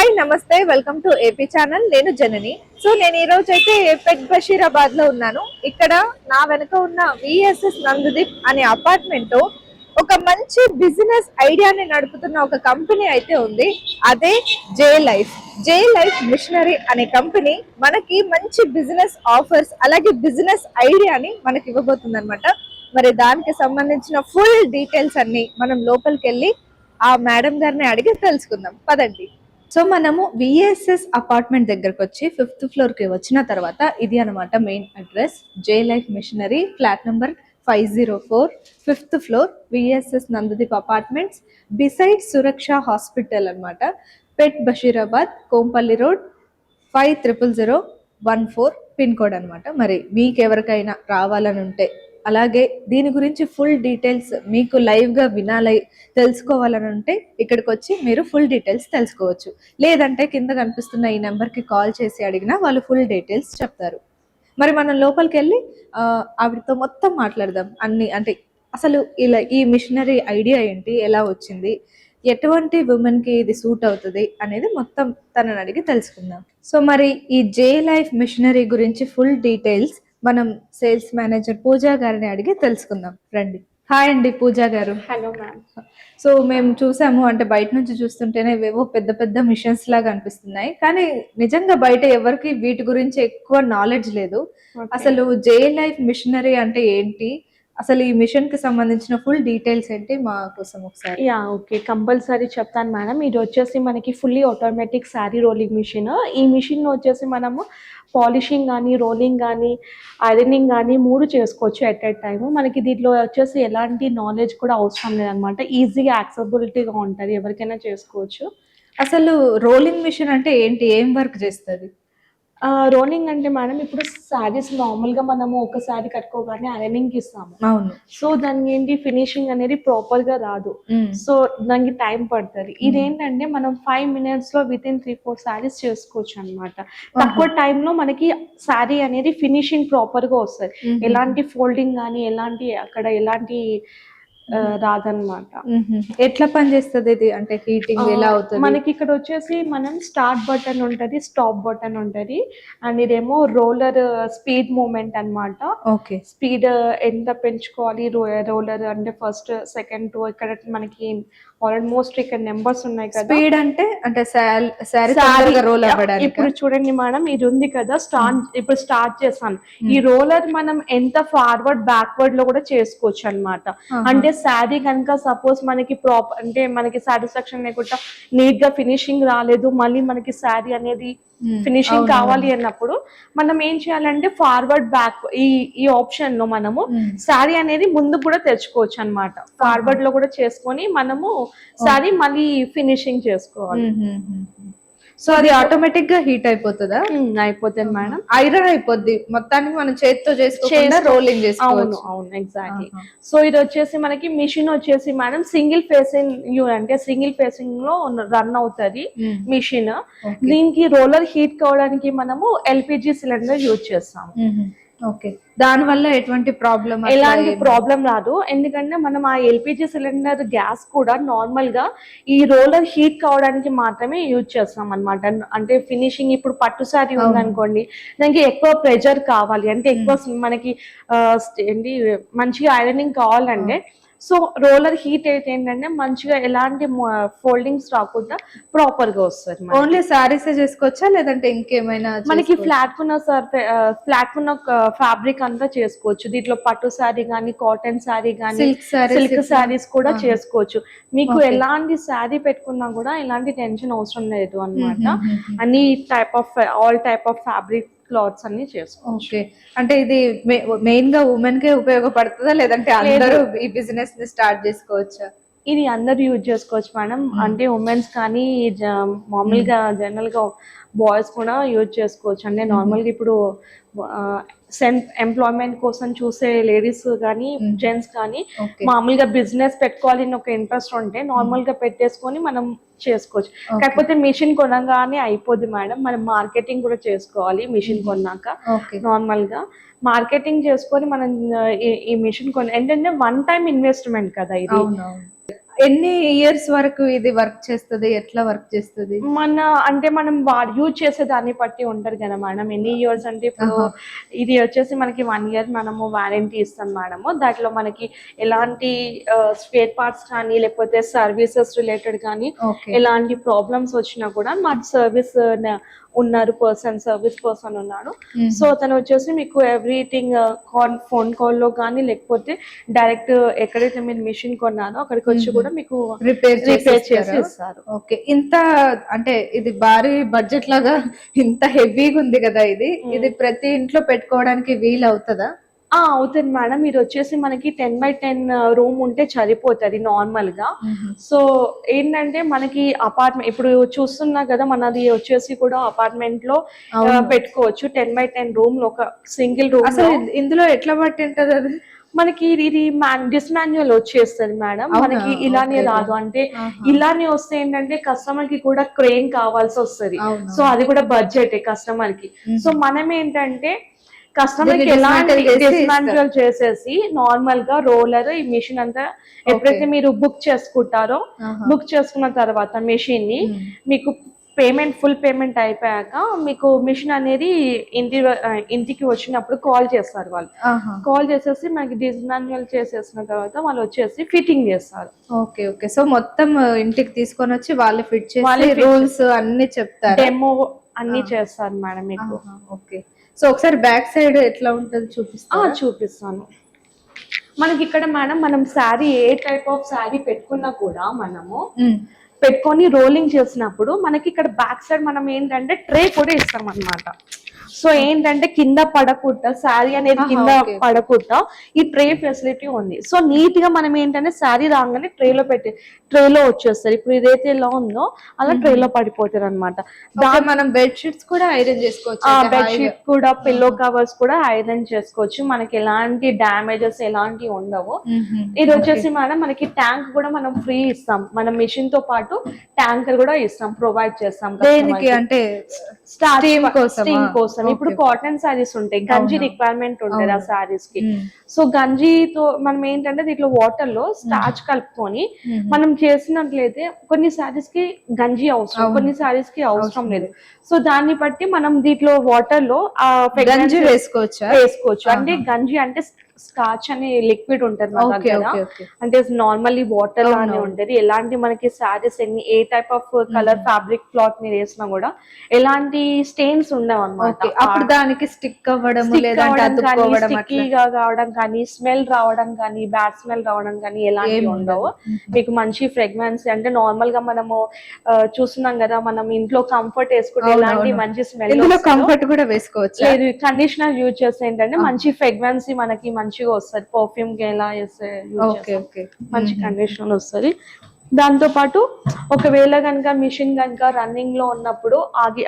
Hi నమస్తే, welcome to AP channel. నేను జనని. So నేను ఈ రోజు అయితే పెట్ బషీరాబాద్ లో ఉన్నాను. ఇక్కడ నా వెనుక ఉన్న విఎస్ఎస్ నందుదీప్ అనే అపార్ట్మెంట్ ఒక మంచి బిజినెస్ ఐడియాని నడుపుతున్న ఒక కంపెనీ అయితే ఉంది. అదే జే లైఫ్ మిషనరీ అనే కంపెనీ మనకి మంచి బిజినెస్ ఆఫర్స్ అలాగే బిజినెస్ ఐడియాని మనకి ఇవ్వబోతుంది అనమాట. మరి దానికి సంబంధించిన ఫుల్ డీటెయిల్స్ అన్ని మనం లోపలికి వెళ్ళి ఆ మేడం గారిని అడిగి తెలుసుకుందాం. పదండి. సో మనము విఎస్ఎస్ అపార్ట్మెంట్ దగ్గరకు వచ్చి 5th ఫ్లోర్ కి వచ్చిన తర్వాత ఇది అనమాట main address. J life missionary, flat number 504, 5th floor, VSS Nandudeep apartments, beside Suraksha hospital అనమాట. Pet Basheerabad, Kompally road, 500014 pin code అనమాట. మరి మీకు ఎవరికైనా రావాలని ఉంటే, అలాగే దీని గురించి ఫుల్ డీటెయిల్స్ మీకు లైవ్గా వినాలి తెలుసుకోవాలని ఉంటే ఇక్కడికి వచ్చి మీరు ఫుల్ డీటెయిల్స్ తెలుసుకోవచ్చు. లేదంటే కింద కనిపిస్తున్న ఈ నెంబర్కి కాల్ చేసి అడిగినా వాళ్ళు ఫుల్ డీటెయిల్స్ చెప్తారు. మరి మనం లోపలికి వెళ్ళి ఆవిడతో మొత్తం మాట్లాడదాం. అన్ని అంటే అసలు ఇలా ఈ మిషనరీ ఐడియా ఏంటి, ఎలా వచ్చింది, ఎటువంటి ఉమెన్కి ఇది సూట్ అవుతుంది అనేది మొత్తం తనని అడిగి తెలుసుకుందాం. సో మరి ఈ జే లైఫ్ మిషనరీ గురించి ఫుల్ డీటెయిల్స్ మనం సేల్స్ మేనేజర్ పూజా గారిని అడిగి తెలుసుకుందాం. రండి. హాయ్ అండి పూజా గారు. Hello ma'am. సో మేము చూసాము, అంటే బయట నుంచి చూస్తుంటేనే ఏవో పెద్ద పెద్ద మిషన్స్ లాగా అనిపిస్తున్నాయి, కానీ నిజంగా బయట ఎవరికి వీటి గురించి ఎక్కువ నాలెడ్జ్ లేదు. అసలు జే లైఫ్ మిషనరీ అంటే ఏంటి, అసలు ఈ మిషన్ కి సంబంధించిన ఫుల్ డీటెయిల్స్ ఏంటి మా కోసం ఒకసారి. ఓకే, కంపల్సరీ చెప్తాను మేడం. ఇది వచ్చేసి మనకి fully automatic sari rolling machine. ఈ మిషన్ వచ్చేసి మనము పాలిషింగ్ కానీ, రోలింగ్ కానీ, ఐరనింగ్ కానీ 3 చేసుకోవచ్చు ఎట్ ఎ టైము. మనకి దీంట్లో వచ్చేసి ఎలాంటి నాలెడ్జ్ కూడా అవసరం లేదనమాట. ఈజీగా యాక్సెసిబిలిటీగా ఉంటుంది, ఎవరికైనా చేసుకోవచ్చు. అసలు రోలింగ్ మిషన్ అంటే ఏంటి, ఏం వర్క్ చేస్తుంది? రోలింగ్ అంటే మేడం, ఇప్పుడు శారీస్ నార్మల్గా మనము ఒక శారీ కట్టుకోగానే ఐరనింగ్కి ఇస్తాము. అవును. సో దానికి ఏంటి, ఫినిషింగ్ అనేది ప్రాపర్గా రాదు. సో దానికి టైం పడుతుంది. ఇదేంటంటే మనం 5 minutes లో వితిన్ 3-4 శారీస్ చేసుకోవచ్చు అనమాట. తక్కువ టైంలో మనకి శారీ అనేది ఫినిషింగ్ ప్రాపర్గా వస్తుంది. ఎలాంటి ఫోల్డింగ్ కానీ, ఎలాంటి రాదనమాట. ఎట్లా పని చేస్తుంది ఇది, అంటే హీటింగ్ ఎలా అవుతుంది? మనకి ఇక్కడ వచ్చేసి మనం స్టార్ట్ బటన్ ఉంటుంది, స్టాప్ బటన్ ఉంటుంది, అండ్ ఇదేమో రోలర్ స్పీడ్ మూమెంట్ అనమాట. ఓకే. స్పీడ్ ఎంత పెంచుకోవాలి, రోలర్ అంటే ఫస్ట్, సెకండ్, 2 ఇక్కడ మనకి ఆల్మోస్ట్ ఇక్కడ నెంబర్స్ ఉన్నాయి కదా. స్పీడ్ అంటే రోల్ అవ్వడానికి. ఇప్పుడు చూడండి మేడం, ఇది ఉంది కదా ఇప్పుడు స్టార్ట్ చేస్తాను. ఈ రోలర్ మనం ఎంత ఫార్వర్డ్ బ్యాక్వర్డ్ లో కూడా చేసుకోవచ్చు అనమాట. అంటే శారీ కనుక సపోజ్ మనకి అంటే మనకి సాటిస్ఫాక్షన్ లేకుండా నీట్ గా ఫినిషింగ్ రాలేదు, మళ్ళీ మనకి శారీ అనేది ఫినిషింగ్ కావాలి అన్నప్పుడు మనం ఏం చేయాలంటే ఫార్వర్డ్ బ్యాక్ ఈ ఆప్షన్ లో మనము శారీ అనేది ముందు కూడా తెచ్చుకోవచ్చు అనమాట. ఫార్వర్డ్ లో కూడా చేసుకొని మనము శారీ మళ్ళీ ఫినిషింగ్ చేసుకోవాలి. సో అది ఆటోమేటిక్ గా హీట్ అయిపోతుందా? అయిపోతుంది మేడం. ఐరన్ అయిపోద్ది మొత్తానికి, మనం చేతితో చేసుకోకుండా రోలింగ్ చేసుకోవచ్చు. అవును, ఎగ్జాక్ట్లీ. సో ఇది వచ్చేసి మనకి మిషన్ వచ్చేసి మేడం సింగిల్ ఫేసింగ్ లో రన్ అవుతుంది మిషన్. దీనికి రోలర్ హీట్ కావడానికి మనము ఎల్పిజి సిలిండర్ యూజ్ చేస్తాము. ఓకే. దాని వల్ల ఎటువంటి ఎలాంటి ప్రాబ్లం రాదు. ఎందుకంటే మనం ఆ ఎల్పిజి సిలిండర్ గ్యాస్ కూడా నార్మల్ గా ఈ రోలర్ హీట్ కావడానికి మాత్రమే యూజ్ చేస్తాం అనమాట. అంటే ఫినిషింగ్ ఇప్పుడు పట్టు శారీ ఉందనుకోండి, దానికి ఎక్కువ ప్రెజర్ కావాలి అంటే ఎక్కువ మనకి ఏంటి మంచిగా ఐరనింగ్ కావాలంటే, సో రోలర్ హీట్ అయితే ఏంటంటే మంచిగా ఎలాంటి ఫోల్డింగ్స్ రాకుండా ప్రాపర్ గా వస్తుంది. ఓన్లీ సారీస్ చేసుకోవచ్చా, లేదంటే ఇంకేమైనా? మనకి ఫ్లాట్ ఉన్న ఫ్యాబ్రిక్ అంతా చేసుకోవచ్చు. దీంట్లో పట్టు శారీ కానీ, కాటన్ శారీ కానీ, సిల్క్ శారీస్ కూడా చేసుకోవచ్చు. మీకు ఎలాంటి శారీ పెట్టుకున్నా కూడా ఎలాంటి టెన్షన్ అవసరం లేదు అనమాట. All type of fabric clothes అన్ని చేసుకోవచ్చు. అంటే ఇది మెయిన్ గా ఉమెన్ కే ఉపయోగపడుతుందా, లేదంటే అందరూ ఈ బిజినెస్ ని స్టార్ట్ చేసుకోవచ్చా? ఇది అందరు యూజ్ చేసుకోవచ్చు మేడం. అంటే ఉమెన్స్ కానీ మామూలుగా జనరల్ గా బాయ్స్ కూడా యూజ్ చేసుకోవచ్చు. అంటే నార్మల్గా ఇప్పుడు సెల్ఫ్ ఎంప్లాయ్మెంట్ కోసం చూసే లేడీస్ కానీ, జెంట్స్ కానీ మామూలుగా బిజినెస్ పెట్టుకోవాలని ఒక ఇంట్రెస్ట్ ఉంటే నార్మల్ గా పెట్టేసుకొని మనం చేసుకోవచ్చు. కాకపోతే మిషన్ కొనగానే అయిపోద్ది మేడం, మనం మార్కెటింగ్ కూడా చేసుకోవాలి. మిషన్ కొన్నాక నార్మల్ గా మార్కెటింగ్ చేసుకొని మనం ఈ మిషన్ ఏంటంటే 1 time ఇన్వెస్ట్మెంట్ కదా ఇది. ఎన్ని ఇయర్స్ వరకు ఇది వర్క్ చేస్తుంది, ఎట్లా వర్క్ చేస్తుంది? మన అంటే మనం యూజ్ చేసే దాన్ని బట్టి ఉంటది కదా మేడం. ఎన్ని ఇయర్స్ అంటే ఇప్పుడు ఇది వచ్చేసి మనకి 1 year మనము వారంటీ ఇస్తాం మేడము. దాంట్లో మనకి ఎలాంటి స్పేర్ పార్ట్స్ కానీ లేకపోతే సర్వీసెస్ రిలేటెడ్ కానీ ఎలాంటి ప్రాబ్లమ్స్ వచ్చినా కూడా మా సర్వీస్ ఉన్నారు సర్వీస్ పర్సన్ ఉన్నాడు. సో తను వచ్చేసి మీకు ఎవ్రీథింగ్ ఫోన్ కాల్లో కానీ లేకపోతే డైరెక్ట్ ఎక్కడైతే మీరు మిషన్ కొన్నారో అక్కడికి వచ్చి కూడా మీకు రిపేర్ చేసి ఇస్తారు. ఓకే, ఇంత అంటే ఇది భారీ బడ్జెట్ లాగా ఇంత హెవీగా ఉంది కదా, ఇది ప్రతి ఇంట్లో పెట్టుకోవడానికి వీలు అవుతుందా? అవుతుంది మేడం. మీరు వచ్చేసి మనకి 10x10 రూమ్ ఉంటే సరిపోతుంది నార్మల్ గా. సో ఏంటంటే మనకి అపార్ట్మెంట్ ఇప్పుడు చూస్తున్నా కదా, మనది వచ్చేసి కూడా అపార్ట్మెంట్ లో పెట్టుకోవచ్చు 10x10 రూమ్ లో ఒక సింగిల్ రూమ్. అసలు ఇందులో ఎట్లా బట్టి ఉంటది అది? మనకి ఇది డిస్మాన్యువల్ వచ్చేస్తుంది మేడం. మనకి ఇలానే రాదు. అంటే ఇలానే వస్తే ఏంటంటే కస్టమర్ కి కూడా క్రేన్ కావాల్సి వస్తుంది. సో అది కూడా బడ్జెట్ కస్టమర్ కి. సో మనం ఏంటంటే కస్టమర్ కి ఎలాంటి డిస్మాంటిల్ చేసేసి నార్మల్ గా రోలర్ ఈ మిషన్ అంతా ఎప్పుడైతే మీరు బుక్ చేసుకుంటారో, బుక్ చేసుకున్న తర్వాత మిషన్ ని మీకు ఫుల్ పేమెంట్ అయిపోయాక మీకు మిషన్ అనేది ఇంటికి వచ్చినప్పుడు కాల్ చేస్తారు వాళ్ళు. కాల్ చేసేసి మనకి డిస్మాన్యువల్ చేసేసిన తర్వాత వాళ్ళు వచ్చేసి ఫిట్టింగ్ చేస్తారు. Okay okay. సో మొత్తం ఇంటికి తీసుకొని వచ్చి వాళ్ళు ఫిట్ చేసి రూల్స్ అన్ని చెప్తారు, డెమో అన్ని చేస్తారు మేడం మీకు. ఓకే. సో ఒకసారి బ్యాక్ సైడ్ ఎట్లా ఉంటుంది చూపిస్తాను. మనకి ఇక్కడ మేడం మనం శారీ ఏ టైప్ ఆఫ్ శారీ పెట్టుకున్నా కూడా మనము పెట్టుకొని రోలింగ్ చేసినప్పుడు మనకి ఇక్కడ బ్యాక్ సైడ్ మనం ఏంటంటే ట్రే కూడా ఇస్తాం అన్నమాట. సో ఏంటంటే కింద పడకుండా శారీ అనేది కింద పడకుండా ఈ ట్రే ఫెసిలిటీ ఉంది. సో నీట్ గా మనం ఏంటంటే శారీ రాగానే ట్రేలో వచ్చేస్తారు. ఇప్పుడు ఇదైతే ఎలా ఉందో అలా ట్రేలో పడిపోతారు అనమాట. మనం బెడ్ షీట్స్ కూడా ఐరన్ చేసుకోవచ్చు, బెడ్ షీట్ కూడా పిల్లో కవర్స్ కూడా ఐరన్ చేసుకోవచ్చు. మనకి ఎలాంటి డ్యామేజెస్ ఎలాంటి ఉండవు. ఇది వచ్చేసి మేడం మనకి ట్యాంక్ కూడా మనం ఫ్రీ ఇస్తాం. మన మిషన్ తో పాటు ట్యాంకర్ కూడా ఇస్తాం, ప్రొవైడ్ చేస్తాం. అంటే స్టీమ్ కోసం ఇప్పుడు కాటన్ సారీస్ ఉంటాయి, గంజి రిక్వైర్మెంట్ ఉంటుంది ఆ సారీస్ కి. సో గంజితో మనం ఏంటంటే దీంట్లో వాటర్ లో స్టార్చ్ కలుపుకొని మనం చేసినట్లయితే కొన్ని సారీస్ కి గంజి అవసరం, కొన్ని సారీస్ కి అవసరం లేదు. సో దాన్ని బట్టి మనం దీంట్లో వాటర్ లో గంజి వేసుకోవచ్చు. అంటే గంజి అంటే స్కాచ్ అనే లిక్విడ్ ఉంటది మన దగ్గర. అంటే నార్మల్లీ వాటర్ లానే ఉంటది. ఎలాంటి మనకి saris a type of colour fabric cloth మీరు వేసినా కూడా ఎలాంటి స్టెయిన్స్ ఉండవు అన్నమాట. అప్పుడు దానికి స్టిక్ అవ్వడం కావడం కానీ స్మెల్ రావడం కానీ బ్యాడ్ స్మెల్ రావడం కానీ ఎలాంటివి ఉండవు. మీకు మంచి ఫ్రెగ్రెన్స్ అంటే నార్మల్ గా మనము చూస్తున్నాం కదా, మనం ఇంట్లో కంఫర్ట్ వేసుకుంటే ఎలాంటి మంచి స్మెల్, కంఫర్ట్ కూడా వేసుకోవచ్చు. లేదు కండిషనర్ యూజ్ చేస్తే ఏంటంటే మంచి ఫ్రెగ్రెన్సీ మనకి మంచిగా వస్తుంది. పర్ఫ్యూమ్ కి ఎలా వేస్తే మంచి కండిషనర్ వస్తుంది. దాంతో పాటు ఒకవేళ కనుక మిషన్ కనుక రన్నింగ్ లో ఉన్నప్పుడు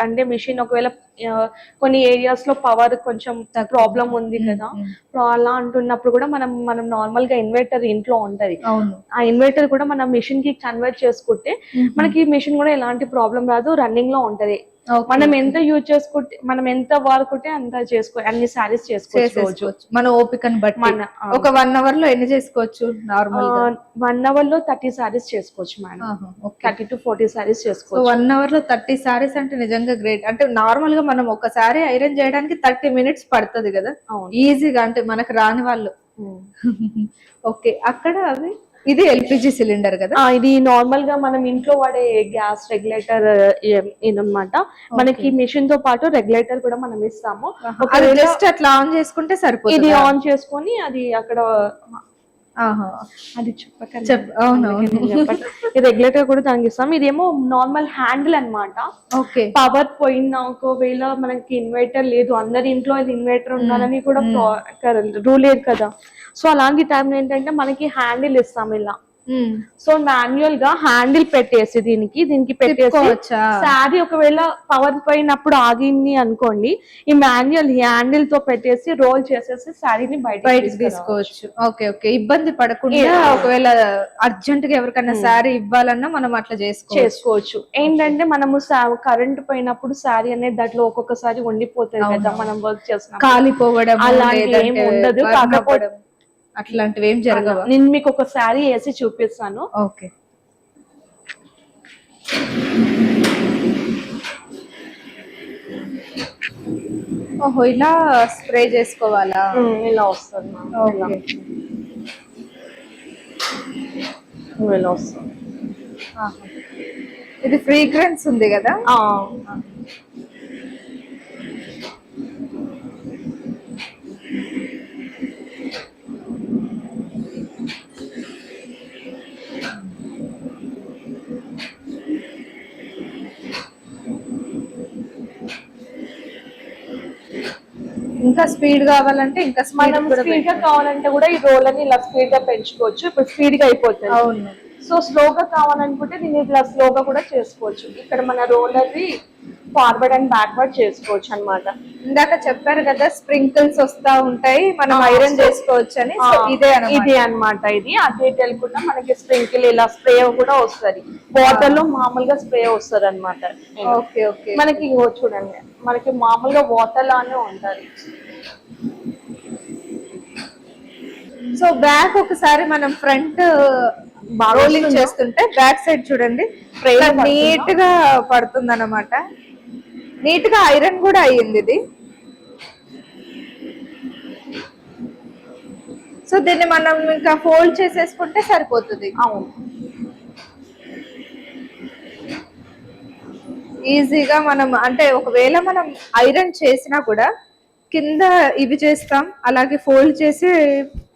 అంటే మిషన్ ఒకవేళ కొన్ని ఏరియాస్ లో పవర్ కొంచెం ప్రాబ్లం ఉంది కదా, అలా అంటున్నప్పుడు కూడా మనం నార్మల్ గా ఇన్వర్టర్ ఇంట్లో ఉంటది. ఆ ఇన్వర్టర్ కూడా మనం మిషన్ కి కన్వర్ట్ చేసుకుంటే మనకి మిషన్ కూడా ఎలాంటి ప్రాబ్లం రాదు, రన్నింగ్ లో ఉంటది. మనం ఎంత యూజ్ చేసుకుంటే మనం ఎంత వాడుకుంటే అంత అన్ని సారీస్ చేసుకోవచ్చు మన ఓపికను బట్టి. ఒక 1 hour లో ఎన్ని చేసుకోవచ్చు? నార్మల్ 1 hour లో 30 సారీస్ చేసుకోవచ్చు మేడం. 30 to 40 సారీస్ చేసుకోవచ్చు. 1 hour లో 30 సారీస్ అంటే నిజంగా గ్రేట్. అంటే నార్మల్ గా మనం ఒక సారీ ఐరన్ చేయడానికి 30 minutes పడుతుంది కదా ఈజీగా, అంటే మనకు రాని వాళ్ళు. ఓకే. అక్కడ అది ఇది ఎల్పిజి సిలిండర్ కదా, ఇది నార్మల్ గా మనం ఇంట్లో వాడే గ్యాస్ రెగ్యులేటర్ ఇదన్నమాట. మనకి మిషన్ తో పాటు రెగ్యులేటర్ కూడా మనం ఇస్తాము. జస్ట్ అట్లా ఆన్ చేసుకుంటే సరిపోతుంది. ఇది ఆన్ చేసుకొని అది అక్కడ అది రెగ్యులేటర్ కూడా దానికి ఇస్తాం. ఇదేమో నార్మల్ హ్యాండిల్ అన్నమాట. పవర్ పోయినా ఒకవేళ మనకి ఇన్వర్టర్ లేదు, అందరి ఇంట్లో ఇన్వర్టర్ ఉండాలని కూడా రూల్ లేదు కదా. సో అలాంటి టైంలో ఏంటంటే మనకి హ్యాండిల్ ఇస్తాం ఇలా. సో మాన్యువల్ గా హ్యాండిల్ పెట్టేసి దీనికి పెట్టేసి శారీ ఒకవేళ పవర్ పోయినప్పుడు ఆగింది అనుకోండి, ఈ మాన్యువల్ హ్యాండిల్ తో పెట్టేసి రోల్ చేసేసి శారీని బయటకి తీసుకోవచ్చు. Okay okay. ఇబ్బంది పడకుండా ఒకవేళ అర్జెంట్ గా ఎవరికైనా శారీ ఇవ్వాలన్నా మనం అట్లా చేసుకోవచ్చు. ఏంటంటే మనము కరెంట్ పోయినప్పుడు శారీ అనేది దాంట్లో ఒక్కొక్కసారి ఉండిపోతుంది కదా, మనం వర్క్ చేస్తున్నాం, కాలిపోవడం అలాంటి ఏమి ఉండదు. కాకపోతే అట్లాంటివి ఏం జరగవా? నేను మీకు ఒక శారీ వేసి చూపిస్తాను. ఓకే. ఓహో, ఇలా స్ప్రే చేసుకోవాలా? ఇలా వస్తుంది మ్యామ్. ఇలా వస్తుంది. ఇది ఫ్రీగ్రెన్స్ ఉంది కదా? ఇంకా స్పీడ్ కావాలంటే ఇంకా మనం స్పీడ్ గా కావాలంటే కూడా ఈ రోలర్ ని ఇలా స్పీడ్ గా పెంచుకోవచ్చు. ఇప్పుడు స్పీడ్ గా అయిపోతుంది. అవును. సో స్లోగా కావాలనుకుంటే దీన్ని ఇట్లా స్లోగా కూడా చేసుకోవచ్చు. ఇక్కడ మన రోలర్ ని ఫార్వర్డ్ అండ్ బ్యాక్వర్డ్ చేసుకోవచ్చు అన్నమాట. ఇందాక చెప్పారు కదా స్ప్రింకిల్స్ వస్తా ఉంటాయి, మనం ఐరన్ చేసుకోవచ్చు అని. ఇదే అన్నమాట. ఇది అటు ఇటు వెళ్ళకుండా మనకి స్ప్రింకిల్ ఇలా స్ప్రే కూడా వస్తుంది. వాటర్ లో మామూలుగా స్ప్రే వస్తుంది అన్నమాట. Okay okay. మనకి చూడండి, మనకి మామూలుగా వాటర్ లానే ఉంటది. సో బ్యాక్ ఒకసారి మనం ఫ్రంట్ రోలింగ్ చేస్తుంటే బ్యాక్ సైడ్ చూడండి నీట్ గా పడుతుంది అన్నమాట. నీట్ గా ఐరన్ కూడా అయ్యింది ఇది. సో దీన్ని మనం ఇంకా ఫోల్డ్ చేసేసుకుంటే సరిపోతుంది. అవును, ఈజీగా మనం అంటే ఒకవేళ మనం ఐరన్ చేసినా కూడా కింద ఇవి చేస్తాం, అలాగే ఫోల్డ్ చేసి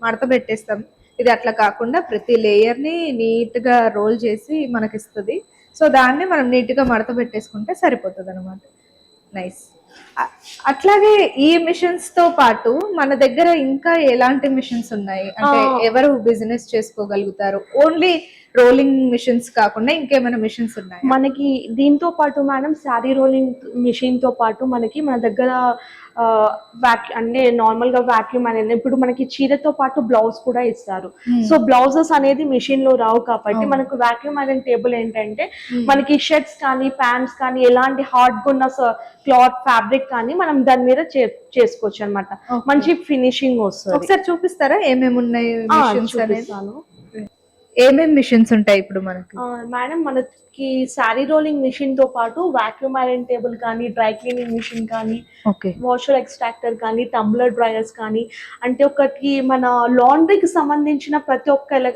మడత పెట్టేస్తాం. ఇది అట్లా కాకుండా ప్రతి లేయర్ ని నీట్ గా రోల్ చేసి మనకి ఇస్తుంది. సో దాన్ని మనం నీట్ గా మడత పెట్టేసుకుంటే సరిపోతుంది అనమాట. నైస్. అట్లాగే ఈ మిషన్స్ తో పాటు మన దగ్గర ఇంకా ఎలాంటి మిషన్స్ ఉన్నాయి అంటే ఎవరు బిజినెస్ చేసుకోగలుగుతారు? ఓన్లీ రోలింగ్ మిషన్స్ కాకుండా ఇంకేమైనా మిషన్స్ ఉన్నాయి మనకి? దీంతో పాటు మేడం శారీ రోలింగ్ మిషన్ తో పాటు మనకి మన దగ్గర అంటే నార్మల్ గా వాక్యూమ్ అనేది ఇప్పుడు మనకి చీరతో పాటు బ్లౌజ్ కూడా ఇస్తారు. సో బ్లౌజెస్ అనేది మిషన్ లో రావు కాబట్టి మనకు వాక్యూమ్ ఐరన్ టేబుల్ ఏంటంటే మనకి షర్ట్స్ కానీ ప్యాంట్స్ కానీ ఎలాంటి హార్డ్ గా ఉన్న క్లాత్ ఫ్యాబ్రిక్ కానీ మనం దాని మీద చేసుకోవచ్చు అన్నమాట. మంచి ఫినిషింగ్ వస్తుంది. ఒకసారి చూపిస్తారా ఏమేమి ఉన్నాయి మిషన్స్ అనేది? ఏమేమి మిషన్స్ ఉంటాయి ఇప్పుడు మనకి? మేడం మనకి శారీ రోలింగ్ మిషన్ తో పాటు వాక్యూమ్ ఐరన్ టేబుల్ కానీ, డ్రై క్లీనింగ్ మిషన్ కానీ, వాషర్ ఎక్స్ట్రాక్టర్ కానీ, టంబ్లర్ డ్రైయర్స్ కానీ, అంటే ఒకటి మన లాండ్రీకి సంబంధించిన ప్రతి ఒక్క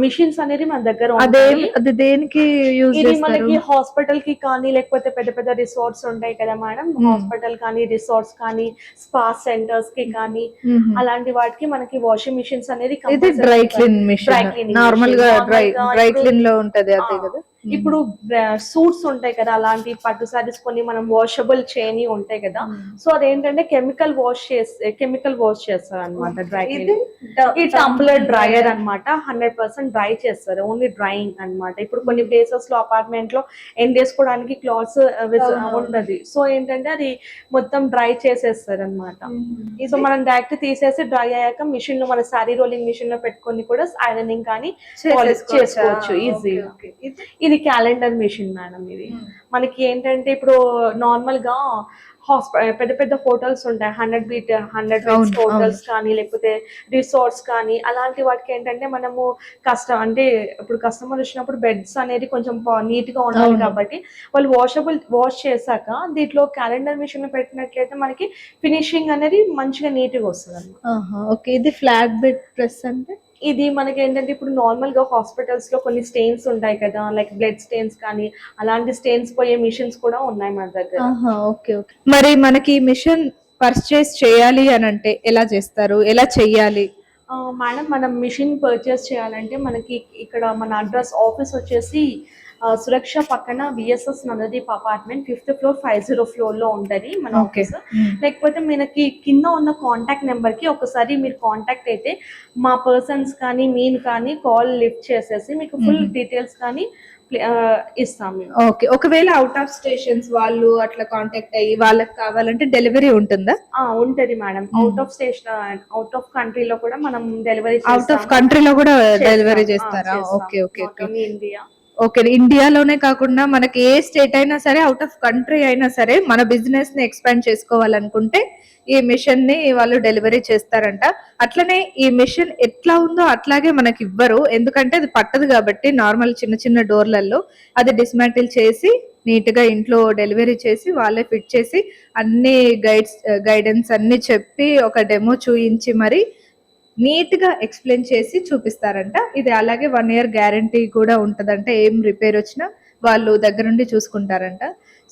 మిషన్స్ అనేది మన దగ్గర ఉంటాయి. అది దేనికి యూజ్ ఇది మనకి హాస్పిటల్ కి కానీ లేకపోతే పెద్ద పెద్ద రిసార్ట్స్ ఉంటాయి కదా మేడం, హాస్పిటల్ కానీ రిసార్ట్స్ కానీ స్పా సెంటర్స్ కి కానీ అలాంటి వాటికి మనకి వాషింగ్ మిషన్స్ అనేది డ్రై క్లీన్ మిషన్ నార్మల్ గా డ్రై క్లీన్ లో ఉంటది అదే కదా. ఇప్పుడు సూట్స్ ఉంటాయి కదా, అలాంటి పట్టు సారీస్ కొన్ని మనం వాషబుల్ చేయని ఉంటాయి కదా. సో అదేంటంటే కెమికల్ వాష్ చేస్తారు అనమాట. డ్రై క్లీన్ ఈ టంబ్లర్ డ్రైయర్ అనమాట. 100% డ్రై చేస్తారు, ఓన్లీ డ్రైయింగ్ అన్నమాట. ఇప్పుడు కొన్ని ప్లేసెస్ లో అపార్ట్మెంట్ లో ఎండేసుకోవడానికి క్లాత్స్ ఉండదు. సో ఏంటంటే అది మొత్తం డ్రై చేసేస్తారు అనమాట. సో మనం డైరెక్ట్ తీసేసి డ్రై అయ్యాక మిషన్ లో మన శారీ రోలింగ్ మిషన్ లో పెట్టుకొని కూడా ఐరనింగ్ కానీ చేసుకోవచ్చు ఈజీగా. ఇది క్యాలెండర్ మిషన్ మేడం. ఇది మనకి ఏంటంటే ఇప్పుడు నార్మల్ గా పెద్ద పెద్ద హోటల్స్ ఉంటాయి, 100 బీట్ హోటల్స్ కానీ లేకపోతే రిసార్ట్స్ కానీ అలాంటి వాటికి ఏంటంటే మనము అంటే ఇప్పుడు కస్టమర్ వచ్చినప్పుడు బెడ్స్ అనేది కొంచెం నీట్ గా ఉండాలి కాబట్టి వాళ్ళు వాష్ చేశాక దీంట్లో క్యాలెండర్ మిషన్ పెట్టినట్లయితే మనకి ఫినిషింగ్ అనేది మంచిగా నీట్ గా వస్తుంది అన్నమాట. ఓకే. ఇది ఫ్లాట్ బెడ్ ప్రెస్ అంటే ఇది మనకి ఏంటంటే ఇప్పుడు నార్మల్ గా హాస్పిటల్స్ లో కొన్ని స్టెయిన్స్ ఉంటాయి కదా, లైక్ బ్లడ్ స్టెయిన్స్ కానీ అలాంటి స్టెయిన్స్ పోయే మిషన్స్ కూడా ఉన్నాయి మన దగ్గర. Okay okay. మరి మనకి మిషన్ పర్చేస్ చేయాలి అని అంటే ఎలా చేస్తారు, ఎలా చెయ్యాలి? మేడం మనం మిషన్ పర్చేస్ చేయాలంటే మనకి ఇక్కడ మన అడ్రస్ ఆఫీస్ వచ్చేసి సురక్ష పక్కన VSS నందదీప్ apartment 5th floor 50 floor లో ఉంటది మన ఆఫీస్. లేకపోతే మనకి కింద ఉన్న కాంటాక్ట్ నెంబర్ కి ఒకసారి మీరు కాంటాక్ట్ అయితే మా పర్సన్స్ కానీ మీన్ కానీ కాల్ లిఫ్ట్ చేసేసి మీకు ఫుల్ డీటెయిల్స్ కానీ ఇస్తాం. ఓకే. ఒకవేళ అవుట్ ఆఫ్ స్టేషన్స్ వాళ్ళు అట్లా కాంటాక్ట్ అయ్యి వాళ్ళకి కావాలంటే డెలివరీ ఉంటుందా? ఉంటది మేడం. అవుట్ ఆఫ్ కంట్రీలో కూడా మనం డెలివరీ అవుట్ ఆఫ్ కంట్రీలో కూడా డెలివరీ చేస్తారా? Okay okay okay. India. Okay, ఇండియాలోనే కాకుండా మనకి ఏ స్టేట్ అయినా సరే, అవుట్ ఆఫ్ కంట్రీ అయినా సరే, మన బిజినెస్ ని ఎక్స్పాండ్ చేసుకోవాలనుకుంటే ఈ మిషన్ ని వాళ్ళు డెలివరీ చేస్తారంట. అట్లనే ఈ మిషన్ ఎట్లా ఉందో అట్లాగే మనకి ఇవ్వరు, ఎందుకంటే అది పట్టదు కాబట్టి. నార్మల్ చిన్న చిన్న డోర్లలో అది డిస్మాంటిల్ చేసి నీట్ గా ఇంట్లో డెలివరీ చేసి వాళ్ళే ఫిట్ చేసి అన్ని గైడెన్స్ అన్ని చెప్పి ఒక డెమో చూయించి మరి నీట్ గా ఎక్స్ప్లెయిన్ చేసి చూపిస్తారంట. ఇది అలాగే 1 year గ్యారంటీ కూడా ఉంటదంట, ఏం రిపేర్ వచ్చినా వాళ్ళు దగ్గరుండి చూసుకుంటారంట.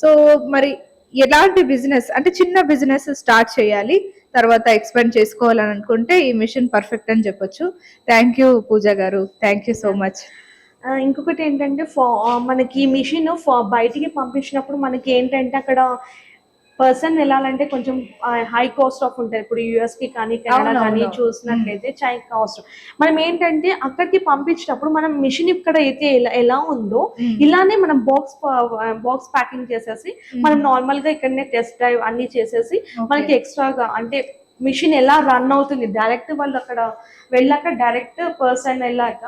సో మరి ఎలాంటి బిజినెస్ అంటే చిన్న బిజినెస్ స్టార్ట్ చేయాలి, తర్వాత ఎక్స్పాండ్ చేసుకోవాలని అనుకుంటే ఈ మిషన్ పర్ఫెక్ట్ అని చెప్పొచ్చు. థ్యాంక్ యూ పూజ గారు, థ్యాంక్ యూ సో మచ్. ఇంకొకటి ఏంటంటే మనకి మిషన్ బయటికి పంపించినప్పుడు మనకి ఏంటంటే అక్కడ పర్సన్ వెళ్ళాలంటే కొంచెం హై కాస్ట్ ఆఫ్ ఉంటుంది. ఇప్పుడు యుఎస్ కి కానీ కెనడా కానీ చూసినట్లయితే చాలా కాస్ట్. మనం ఏంటంటే అక్కడికి పంపించినప్పుడు మనం మిషన్ ఇక్కడ అయితే ఎలా ఉందో ఇలానే మనం బాక్స్ ప్యాకింగ్ చేసేసి మనం నార్మల్ గా ఇక్కడనే టెస్ట్ డ్రైవ్ అన్ని చేసేసి మనకి ఎక్స్ట్రాగా అంటే మిషన్ ఎలా రన్ అవుతుంది డైరెక్ట్ వాళ్ళు అక్కడ వెళ్ళాక డైరెక్ట్ పర్సన్ వెళ్ళాక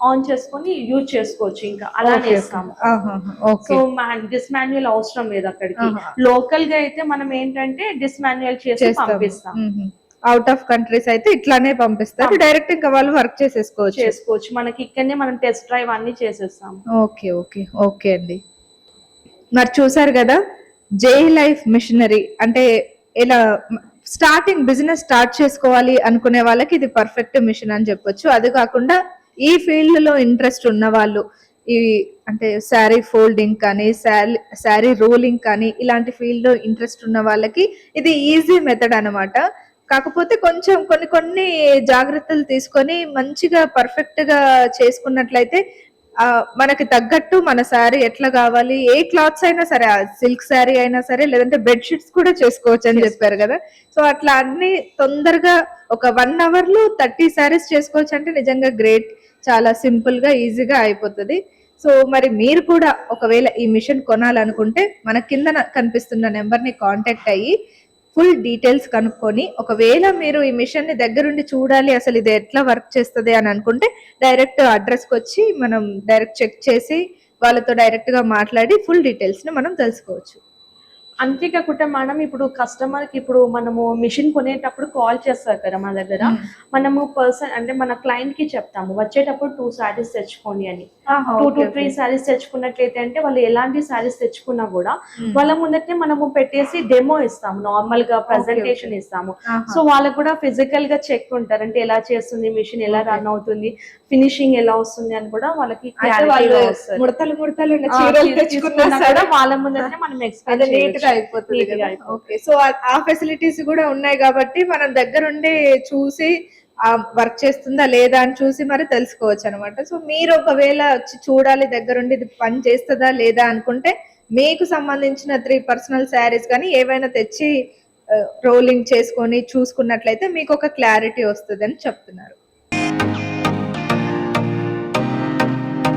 ఆన్ చేసుకొని యూజ్ చేసుకోవచ్చు. ఇంకా అలానే ఇస్తాము. సో డిస్మాన్యువల్ అవసరం లేదు అక్కడికి. లోకల్ గా అయితే మనం ఏంటంటే డిస్మాన్యువల్ చేసి పంపిస్తాం. అవుట్ ఆఫ్ కంట్రీస్ అయితే ఇట్లానే పంపిస్తారు, డైరెక్ట్ ఇంకా వాళ్ళు వర్క్ చేసుకోవచ్చు. మనకి ఇక్కడనే మనం టెస్ట్ డ్రైవ్ అన్ని చేసేస్తాం. ఓకే ఓకే ఓకే అండి. మరి చూసారు కదా, జే లైఫ్ మిషనరీ అంటే ఇలా బిజినెస్ స్టార్ట్ చేసుకోవాలి అనుకునే వాళ్ళకి ఇది పర్ఫెక్ట్ మిషన్ అని చెప్పొచ్చు. అది కాకుండా ఈ ఫీల్డ్ లో ఇంట్రెస్ట్ ఉన్న వాళ్ళు, ఈ అంటే శారీ ఫోల్డింగ్ కానీ శారీ రోలింగ్ కానీ ఇలాంటి ఫీల్డ్ లో ఇంట్రెస్ట్ ఉన్న వాళ్ళకి ఇది ఈజీ మెథడ్ అన్నమాట. కాకపోతే కొంచెం కొన్ని జాగ్రత్తలు తీసుకొని మంచిగా పర్ఫెక్ట్ గా చేసుకున్నట్లయితే మనకి తగ్గట్టు మన శారీ ఎట్లా కావాలి, ఏ క్లాత్స్ అయినా సరే, సిల్క్ శారీ అయినా సరే, లేదంటే బెడ్షీట్స్ కూడా చేసుకోవచ్చు అని చెప్పారు కదా. సో అట్లా అన్ని తొందరగా ఒక 1 hour లో 30 శారీస్ చేసుకోవచ్చు అంటే నిజంగా గ్రేట్. చాలా సింపుల్ గా ఈజీగా అయిపోతుంది. సో మరి మీరు కూడా ఒకవేళ ఈ మిషన్ కొనాలనుకుంటే మన కింద కనిపిస్తున్న నెంబర్ ని కాంటాక్ట్ అయ్యి ఫుల్ డీటెయిల్స్ కనుక్కొని, ఒకవేళ మీరు ఈ మిషన్ ని దగ్గరుండి చూడాలి అసలు ఇది ఎట్లా వర్క్ చేస్తుంది అని అనుకుంటే డైరెక్ట్ అడ్రస్ కి వచ్చి మనం డైరెక్ట్ చెక్ చేసి వాళ్ళతో డైరెక్ట్ గా మాట్లాడి ఫుల్ డీటెయిల్స్ ని మనం తెలుసుకోవచ్చు. అంతేకాకుండా మనం ఇప్పుడు కస్టమర్ కి ఇప్పుడు మనము మిషన్ కొనేటప్పుడు కాల్ చేస్తారు కదా మన దగ్గర, మనము పర్సన్ అంటే మన క్లయింట్ కి చెప్తాము వచ్చేటప్పుడు 2 శారీస్ తెచ్చుకోండి అని. 2 to 3 శారీస్ తెచ్చుకున్నట్లయితే అంటే వాళ్ళు ఎలాంటి శారీస్ తెచ్చుకున్నా కూడా వాళ్ళ ముందటే మనము పెట్టేసి డెమో ఇస్తాము, నార్మల్ గా ప్రెజెంటేషన్ ఇస్తాము. సో వాళ్ళకు కూడా ఫిజికల్ గా చెక్ ఉంటారు, అంటే ఎలా చేస్తుంది మిషన్, ఎలా రన్ అవుతుంది, ఫినిషింగ్ ఎలా వస్తుంది అని కూడా వాళ్ళకి వాళ్ళ ముందటే మనం ఎక్స్ప్లెయిన్ అయిపోతుంది. ఓకే, సో ఆ ఫెసిలిటీస్ కూడా ఉన్నాయి కాబట్టి మనం దగ్గరుండి చూసి వర్క్ చేస్తుందా లేదా అని చూసి మరి తెలుసుకోవచ్చు అనమాట. సో మీరు ఒకవేళ వచ్చి చూడాలి దగ్గరుండి ఇది పని చేస్తుందా లేదా అనుకుంటే మీకు సంబంధించిన 3 పర్సనల్ శారీస్ కానీ ఏవైనా తెచ్చి రోలింగ్ చేసుకొని చూసుకున్నట్లయితే మీకు ఒక క్లారిటీ వస్తుంది అని చెప్తున్నారు.